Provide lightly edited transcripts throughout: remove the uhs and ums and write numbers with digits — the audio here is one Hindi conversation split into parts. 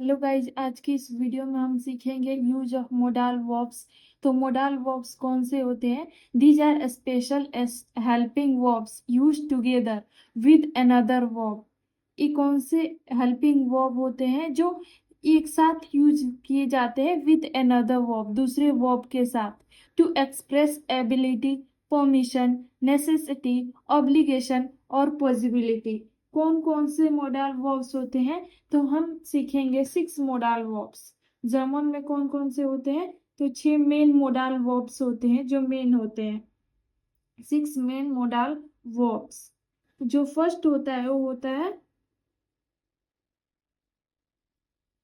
हेलो गाइज, आज की इस वीडियो में हम सीखेंगे यूज ऑफ मोडाल वर्ब्स। तो मोडाल वर्ब्स कौन से होते हैं? These are special helping verbs use together with another verb. ये कौन से हेल्पिंग वर्ब होते हैं जो एक साथ यूज किए जाते हैं विद अनदर वर्ब, दूसरे वर्ब के साथ, to express ability, permission, necessity, obligation और पॉसिबिलिटी। कौन कौन से मोडाल वर्ब्स होते हैं? तो हम सीखेंगे 6 मोडाल वर्ब्स। जर्मन में कौन कौन से होते हैं? तो 6 मेन मोडाल वर्ब्स होते हैं जो मेन होते हैं। 6 मेन मोडाल वर्ब्स। जो फर्स्ट होता है वो होता है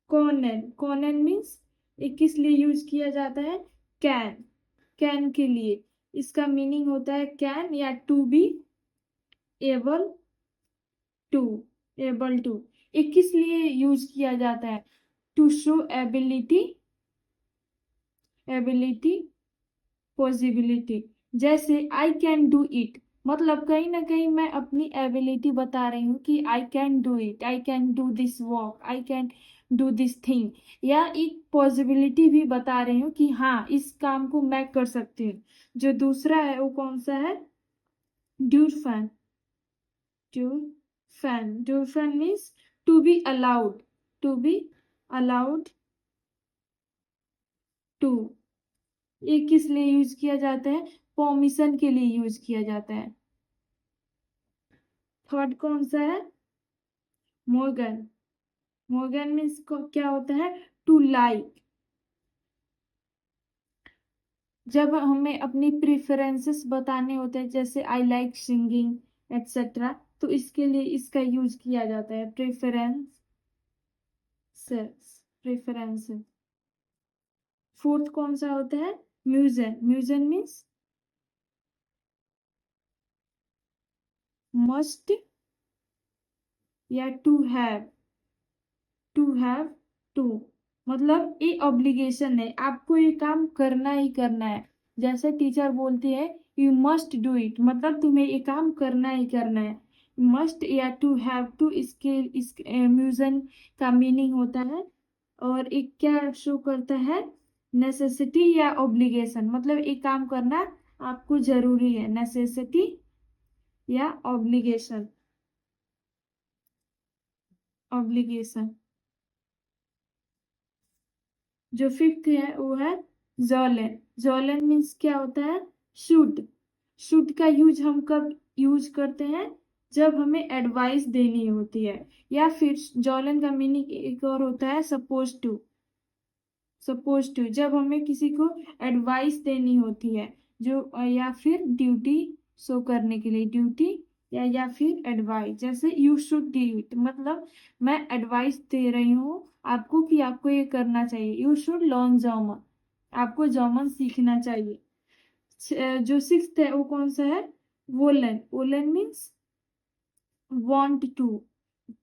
कॉनन। कॉनन मीन्स ये किस लिए यूज किया जाता है? कैन। कैन के लिए इसका मीनिंग होता है कैन या to be able to. Able to ये किस लिए यूज किया जाता है? To show ability, ability, possibility. जैसे आई कैन डू इट, मतलब कहीं ना कहीं मैं अपनी एबिलिटी बता रही हूँ कि I can do it, I can do this work, I can do this thing. या एक पॉसिबिलिटी भी बता रही हूँ कि हाँ, इस काम को मैं कर सकती हूँ। जो दूसरा है वो कौन सा है? ड्यूरफैन। ड्यूरफैन, ड्यूरफैन means to be allowed, to be allowed to. ये किस लिए यूज किया जाता है? परमिशन के लिए यूज किया जाता है। थर्ड कौन सा है? मोर्गन। मोर्गन मीन्स क्या होता है? To like. जब हमें अपनी प्रेफरेंसेस बताने होते हैं, जैसे आई लाइक सिंगिंग एक्सेट्रा, तो इसके लिए इसका यूज किया जाता है प्रेफरेंसेस। फोर्थ कौन सा होता है? म्यूजन। म्यूजन मीन्स मस्ट या टू हैव टू, मतलब ये ऑब्लिगेशन है, आपको ये काम करना ही करना है। जैसे टीचर बोलती है यू मस्ट डू इट, मतलब तुम्हें ये काम करना ही करना है। मस्ट या टू हैव टू, इस म्यूजन का मीनिंग होता है। और एक क्या शो करता है? नेसेसिटी या ऑब्लिगेशन, मतलब एक काम करना आपको जरूरी है, नेसेसिटी या ऑब्लिगेशन। ऑब्लिगेशन। जो फिफ्थ है वो है जॉलन। जॉलन मीन्स क्या होता है? शुड। शुड का यूज हम कब यूज करते हैं? जब हमें एडवाइस देनी होती है। या फिर जॉलन का मीनिंग एक और होता है सपोज टू। सपोज टू जब हमें किसी को एडवाइस देनी होती है, जो या फिर ड्यूटी शो करने के लिए, ड्यूटी या फिर एडवाइस। जैसे यू शुड डू इट, मतलब मैं एडवाइस दे रही हूँ आपको कि आपको ये करना चाहिए। यू शुड लर्न जर्मन, आपको जर्मन सीखना चाहिए। जो सिक्स्थ है वो कौन सा है? वोलन। वोलन means want to,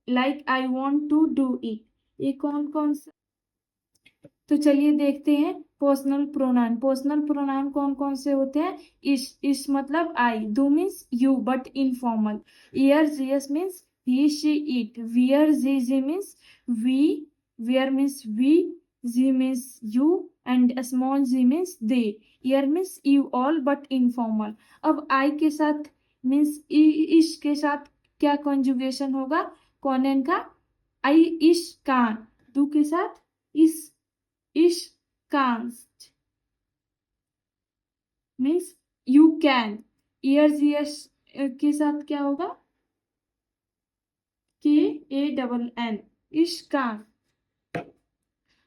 like I want to do it. ये कौन कौन सा? तो चलिए देखते हैं पर्सनल प्रोनाउन। पर्सनल प्रोनाउन कौन कौन से होते हैं? इस मतलब आई। डू मीन्स यू बट इनफॉर्मल। ईयर जीएस मीन्स ही शी इट। वियर जी जी मीन्स वी। वियर मीन्स वी। जी मीन्स यू एंड स्मॉल जी मीन्स दे। ईयर means you all but informal. अब आई के साथ मीन्स इश के साथ क्या कॉन्जुगेशन होगा? कॉनेन का आई इश कान। दू के साथ इश const means you can. Years years के साथ क्या होगा? KANN, इश कान।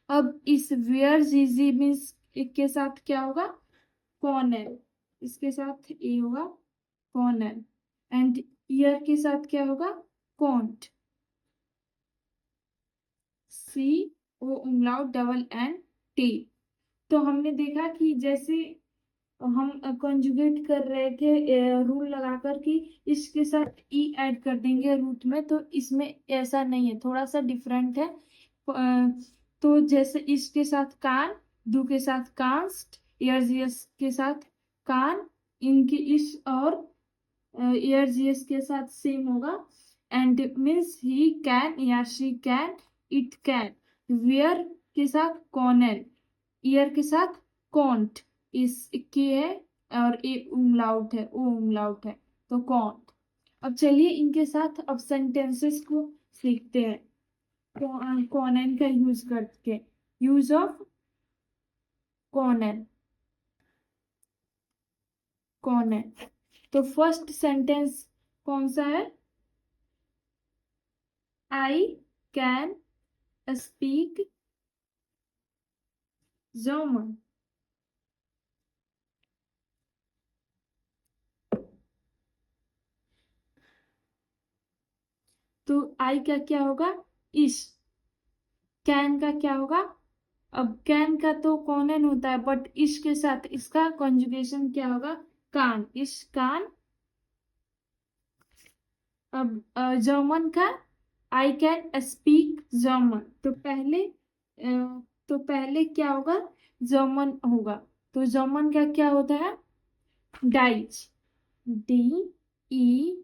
अब इस वेयर जीजी मीन्स के साथ क्या होगा? कॉर्नर। इसके साथ ए होगा कॉर्नर। एंड ईयर के साथ क्या होगा? कॉन्ट। COUMLAUT तो हमने देखा कि जैसे हम कंजुगेट कर रहे थे रूल लगाकर कि इसके साथ ई ऐड कर देंगे रूट में, तो इसमें ऐसा नहीं है, थोड़ा सा डिफरेंट है। तो जैसे इसके साथ कान, दू के साथ कांस्ट, ईयर्स के साथ कान, इनकी इस और ईयर्स के साथ सेम होगा। एंड मीन्स ही कैन या शी कैन, इट कैन। वेयर के साथ कॉनेल, ईयर के साथ कॉन्ट, इस के है और ए उमलाउट है, ओ उमलाउट है, तो कॉन्ट। अब चलिए इनके साथ अब सेंटेंसेस को सीखते हैं कॉनेन का यूज करके। यूज ऑफ कॉनेन, कॉनेन। तो फर्स्ट सेंटेंस कौन सा है? I can speak German. तो आई का क्या होगा? इश। कैन का क्या होगा? अब कैन का तो कॉनन होता है, बट इश के साथ इसका कॉन्जुगेशन क्या होगा? कान, इश कान। अब जर्मन का आई कैन स्पीक जर्मन। तो पहले क्या होगा? जर्मन होगा। तो जर्मन का क्या होता है? डाइच, D E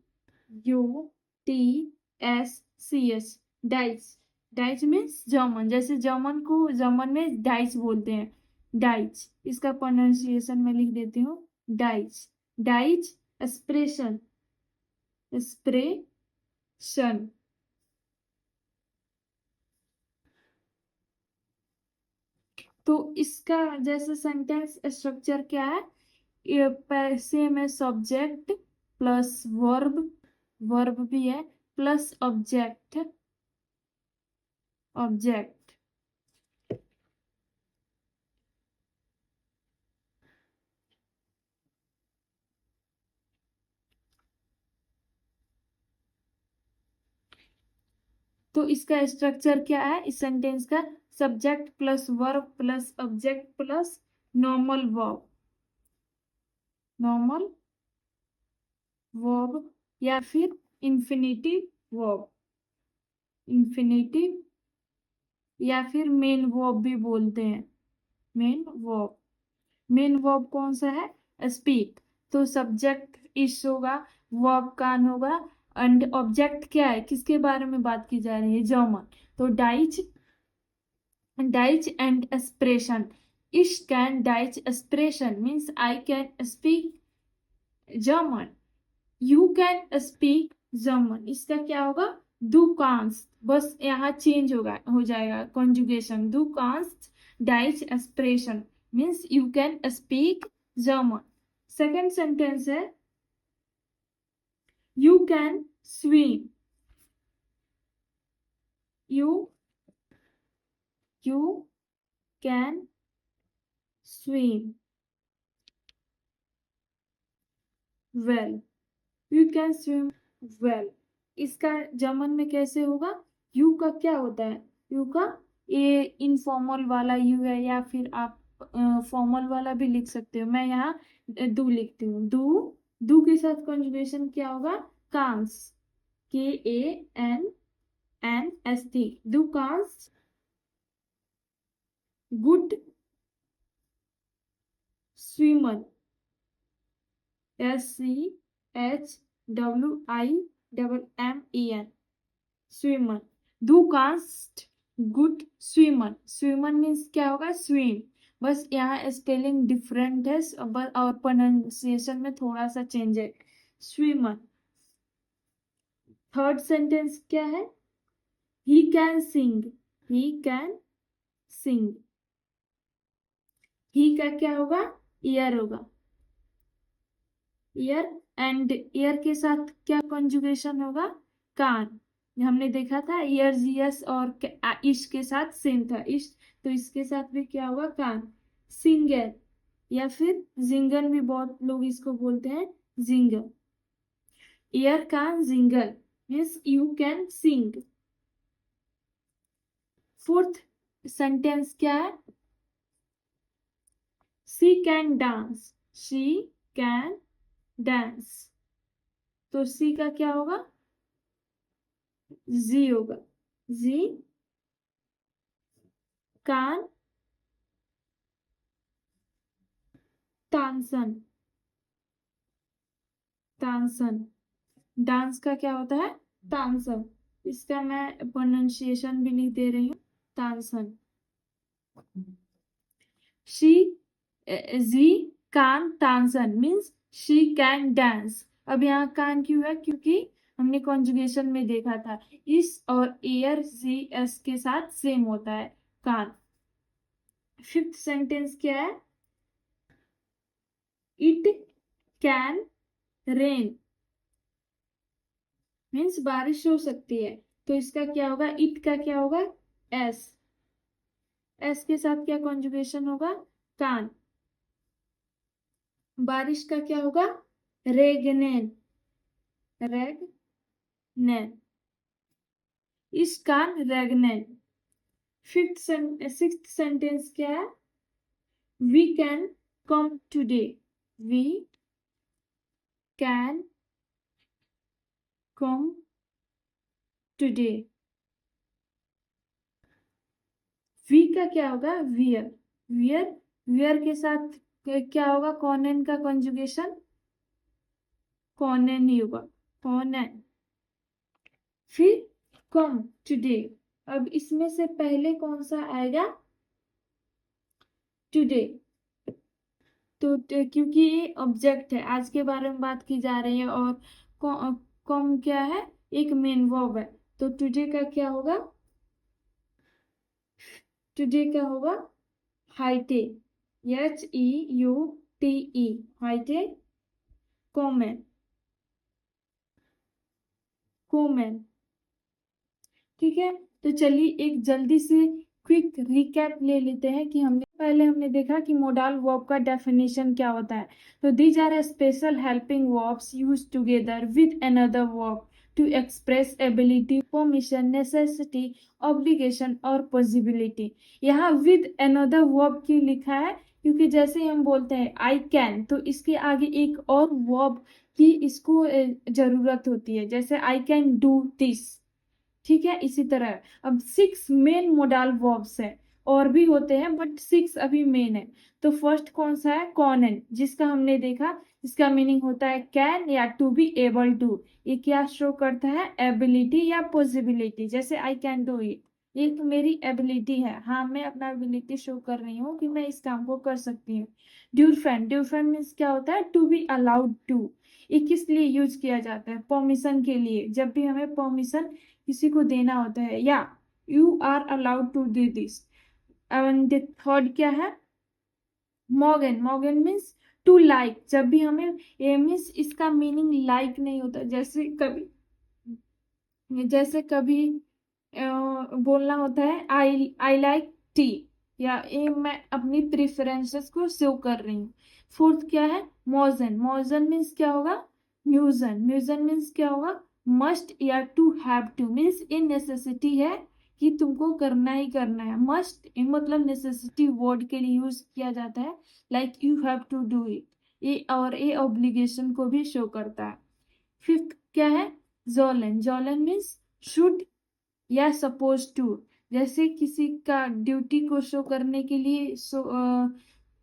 U T S C S, डाइच। डाइच मीन्स जर्मन, जैसे जर्मन को जर्मन में डाइच बोलते हैं, डाइच। इसका प्रोनाउंसिएशन में लिख देती हूँ, डाइच। डाइच एक्सप्रेशन, एक्सप्रेशन। तो इसका जैसे सेंटेंस स्ट्रक्चर क्या है? ये सेम है, सब्जेक्ट प्लस वर्ब, वर्ब भी है, प्लस ऑब्जेक्ट, ऑब्जेक्ट। तो इसका स्ट्रक्चर क्या है इस सेंटेंस का? Subject plus verb plus object plus normal verb, normal verb, या फिर इंफिनिटिव वर्ब, इंफिनिटिव, या फिर मेन वर्ब भी बोलते हैं, मेन वर्ब। मेन वर्ब कौन सा है? स्पीक। तो सब्जेक्ट इश होगा, वर्ब कान होगा, एंड ऑब्जेक्ट क्या है, किसके बारे में बात की जा रही है? जर्मन। तो डाइच, डाइच and expression. Ich can Deutsch sprechen means I can speak German. You can speak German. इसका क्या होगा? Du kannst, बस यहाँ चेंज होगा, हो जाएगा conjugation. Du kannst Deutsch sprechen means you can speak German. Second sentence है you can swim. You can swim well. You can swim well. इसका जर्मन में कैसे होगा? यू का क्या होता है? यू का ये इनफॉर्मल वाला यू है, या फिर आप फॉर्मल वाला भी लिख सकते हो। मैं यहाँ डू लिखती हूँ, डू। डू के साथ कॉन्जुगेशन क्या होगा? कांस, K A N N S T, डू कांस गुड स्विमर, SCHWIMMEN, स्विमर। डू कांस्ट गुड स्विमर, स्विमर मीन्स क्या होगा? स्विम। बस यहाँ स्पेलिंग डिफरेंट है और प्रोनाउंसिएशन में थोड़ा सा चेंज है, स्विमर। थर्ड सेंटेंस क्या है? He can Singh, he can सिंग। ही का क्या होगा? ईयर होगा, ईयर। एंड ईयर के साथ क्या कॉन्जुगेशन होगा? कान। हमने देखा था ईयर जीएस और इश के साथ सेम था, इश। तो इसके साथ भी क्या होगा? कान। सिंगर, या फिर जिंगन भी बहुत लोग इसको बोलते हैं, जिंगर। ईयर कान जिंगल means you can sing. Fourth sentence क्या है? She can dance, she can dance. तो सी का क्या होगा? जी होगा, जी कान तानसन, तानसन। डांस का क्या होता है? तानसन। इसका मैं प्रोनाउंसिएशन भी लिख दे रही हूँ, tanzen. She sie can tanzen means she can dance. अब यहाँ कान क्यों है? क्योंकि हमने कॉन्जुगेशन में देखा था इस और एयर जी एस के साथ सेम होता है कान। फिफ्थ सेंटेंस क्या है? इट कैन रेन मीन्स बारिश हो सकती है, तो इसका क्या होगा? इट का क्या होगा? एस। एस के साथ क्या कॉन्जुगेशन होगा? कान। बारिश का क्या होगा? रेगनेन। रेगनेन। इस कान रेगनेन। सिक्स्थ सेंटेंस क्या है? We can come today. We can come today. We का क्या होगा? वियर। वियर। वियर के साथ क्या होगा? कॉनेन का कॉन्जुगेशन कॉनेन ही होगा। कॉनेन। फिर कम टुडे। अब इसमें से पहले कौन सा आएगा? टुडे। तो क्योंकि ये ऑब्जेक्ट है, आज के बारे में बात की जा रही है, और कम क्या है? एक मेन वर्ब है, तो टुडे का क्या होगा? टुडे क्या होगा? हाइटे। HEUTE। हाइटे। कॉमेन। कॉमेन। ठीक है, तो चलिए एक जल्दी से क्विक रिकैप ले लेते हैं कि हमने देखा कि मोडाल वर्ब का डेफिनेशन क्या होता है। तो these are special helping verbs used together with another verb to express ability, permission, necessity, obligation और पॉसिबिलिटी। यहाँ विद अनदर वर्ब क्यों लिखा है? क्योंकि जैसे हम बोलते हैं आई कैन, तो इसके आगे एक और वर्ब की इसको जरूरत होती है, जैसे आई कैन डू दिस। ठीक है, इसी तरह अब 6 मेन मोडाल वर्ब्स है, और भी होते हैं बट 6 अभी मेन है। तो फर्स्ट कौन सा है? कॉनन, जिसका हमने देखा, इसका मीनिंग होता है कैन या टू बी एबल टू। ये क्या शो करता है? एबिलिटी या पॉसिबिलिटी। जैसे आई कैन डू इट, ये तो मेरी एबिलिटी है, हाँ मैं अपना एबिलिटी शो कर रही हूँ कि मैं इस काम को कर सकती हूँ। ड्यूरफैन। ड्यूरफैन मीन्स क्या होता है? To be allowed to. ये किस लिए यूज किया जाता है? परमिशन के लिए। जब भी हमें परमिशन किसी को देना होता है, या you are allowed to do this. And third क्या है? मॉर्गन। मॉर्गन मीन्स टू लाइक। जब भी हमें ये मीन्स इसका मीनिंग लाइक नहीं होता, जैसे कभी बोलना होता है आई लाइक टी, या ये मैं अपनी प्रेफरेंसेस को शो कर रही हूँ। फोर्थ क्या है? मोजन। मोजन मीन्स क्या होगा? म्यूजन। म्यूजन मीन्स क्या होगा? मस्ट या टू हैव टू मीन्स ये नेसेसिटी है कि तुमको करना ही करना है। मस्ट मतलब नेसेसिटी वर्ड के लिए यूज किया जाता है, like you have to do it. ये और ये ऑब्लिगेशन को भी शो करता है। फिफ्थ क्या है? जोलन। जोलन मीन्स शुड या सपोज टू। जैसे किसी का ड्यूटी को शो करने के लिए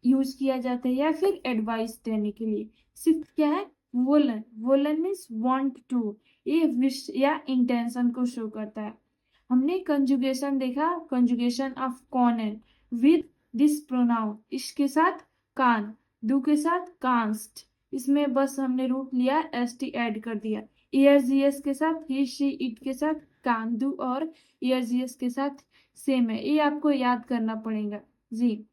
यूज किया जाता है, या फिर एडवाइस देने के लिए। सिक्स क्या है? वोलन। वोलन मीन्स वांट टू। ये विश या इंटेंशन को शो करता है। हमने कंजुगेशन देखा, कंजुगेशन ऑफ कॉनन विद दिस प्रोनाउन, इसके साथ कान, डू के साथ कांस्ट। इसमें बस हमने रूट लिया, st ऐड कर दिया। ers के साथ ही, शी, इट के साथ कान, डू और ers के साथ सेम है, ये आपको याद करना पड़ेगा जी।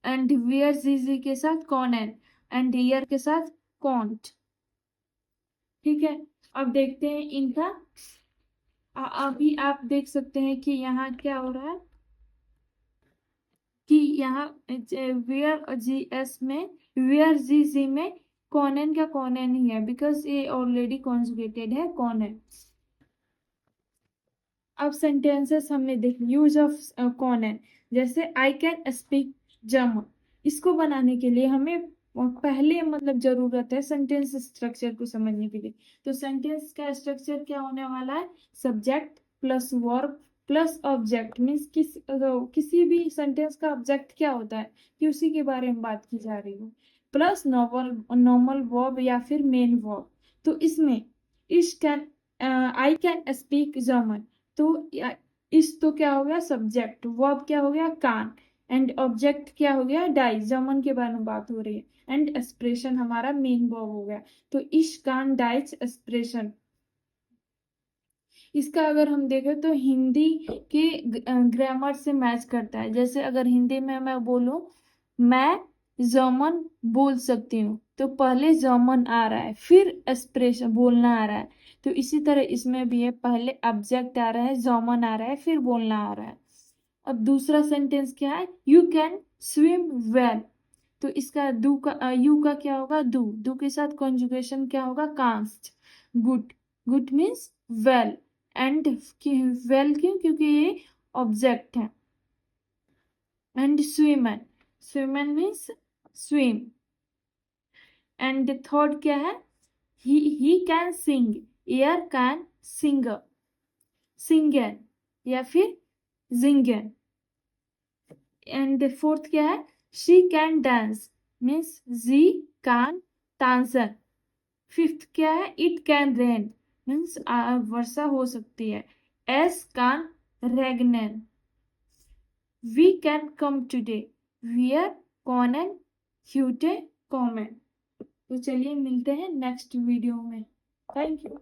एंड वेयर जी के साथ कॉनन, एंड ईयर के साथ कॉन्ट। ठीक है, अब देखते हैं इनका। अभी आप देख सकते हैं कि यहाँ क्या हो रहा है कि यहाँ वेयर जी एस में, वेयर जी में कॉनन का कॉनन ही है, बिकॉज ये ऑलरेडी कॉन्जुगेटेड है कॉनन। अब सेंटेंसेस हमने देख, यूज ऑफ कॉनन, जैसे आई कैन स्पीक जर्मन। इसको बनाने के लिए हमें पहले मतलब जरूरत है सेंटेंस स्ट्रक्चर को समझने के लिए। तो सेंटेंस का स्ट्रक्चर क्या होने वाला है? Subject plus verb plus object. Means किसी भी सेंटेंस का ऑब्जेक्ट क्या होता है कि उसी के बारे में बात की जा रही हो, प्लस नॉर्मल वर्ब या फिर मेन वर्ब। तो इसमें इस can, I can speak German, तो इस तो क्या हो गया सब्जेक्ट, वर्ब क्या हो गया कान, एंड ऑब्जेक्ट क्या हो गया डाई, जमन के बारे में बात हो रही है, एंड एक्सप्रेशन हमारा मेन वर्ब हो गया। तो इश कान डाइज एक्सप्रेशन, इसका अगर हम देखें तो हिंदी के ग्रामर से मैच करता है। जैसे अगर हिंदी में मैं बोलूं मैं जर्मन बोल सकती हूँ, तो पहले जर्मन आ रहा है फिर एक्सप्रेशन बोलना आ रहा है। तो इसी तरह इसमें भी है, पहले ऑब्जेक्ट आ रहा है, जर्मन आ रहा है, फिर बोलना आ रहा है। अब दूसरा सेंटेंस क्या है, यू कैन स्विम वेल, तो इसका दू का यू का क्या होगा डू, डू के साथ कॉन्जुगेशन क्या होगा कांस्ट, गुड, गुड मीन्स वेल, एंड वेल क्यों, क्योंकि ये ऑब्जेक्ट है, एंड स्विमन, स्विमन मीन्स स्विम, एंड थर्ड क्या है, ही कैन सिंग, एयर कैन सिंगर, सिंगन या फिर जिंगन, एंड फोर्थ क्या है, शी कैन डांस मीन्स जी कैन डांसर, फिफ्थ क्या है, इट कैन रेन मीन्स वर्षा हो सकती है, एस कैन रेगनेन, वी कैन कम टूडे, वियर कॉनन ह्यूटे कॉमेंट। तो चलिए मिलते हैं नेक्स्ट वीडियो में, थैंक यू।